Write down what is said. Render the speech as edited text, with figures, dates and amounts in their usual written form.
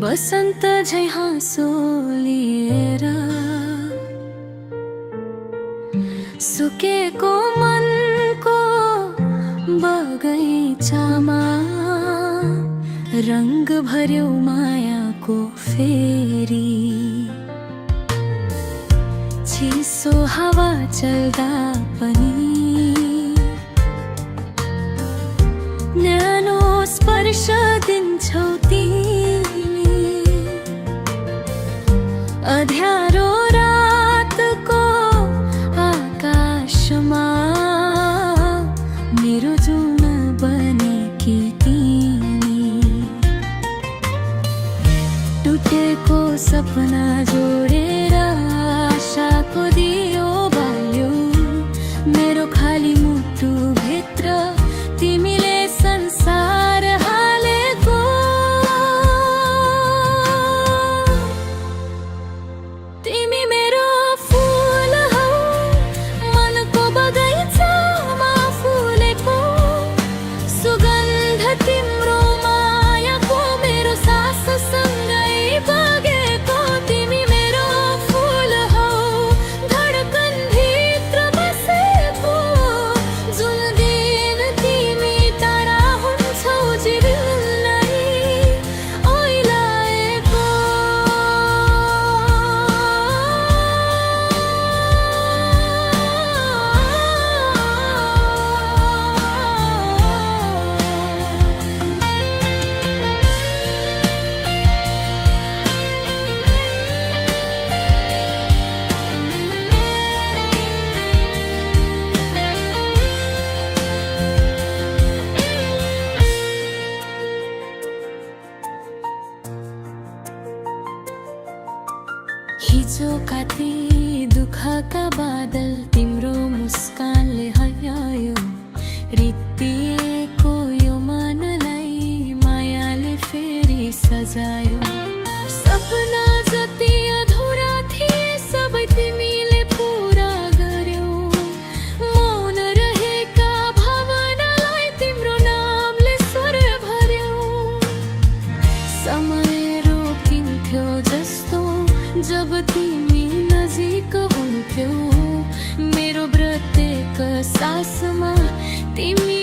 बसन्त झै हाँसो लिएर सुकेको मनको बगैँचामा रंग भर्यौ मायाको फेरि। चिसो हावा चल्दा पनि न्यानो स्पर्श दिन्छौ तिमी। अँध्यारो रातको आकाशमा मेरो जुन बनेकी तिमी। टुटेको सपना जोडेर आशाको दियो बाल्यौ मेरो खाली मुटु भित्र तिमीले संसार हालेको। तिमी मेरो फूल हौ मनको बगैँचामा फुलेको। सुगन्ध तिम्रो मायाको मेरो साससँगै बगेको। तिमी मेरो फूल हौ धडकन भित्र बसेको। जुन दिन तिमी टाढा हुन्छौ जीवनलाई ओइलाएको। हिजोका ती दुःखका बादल तिम्रो मुस्कानले हल्लायो। रित्तिएको यो मनलाई मायाले फेरि सजायो। सपना जति अधुरा थिए सबै तिमीले पुरा गर्यौ। मौन रहेका भावनालाई तिम्रो नामले स्वर भर्यौ। समय रोकिन्थ्यो जस्तो जब तिमी नजिक हुन्थ्यौ। मेरो प्रत्येक सासमा तिमी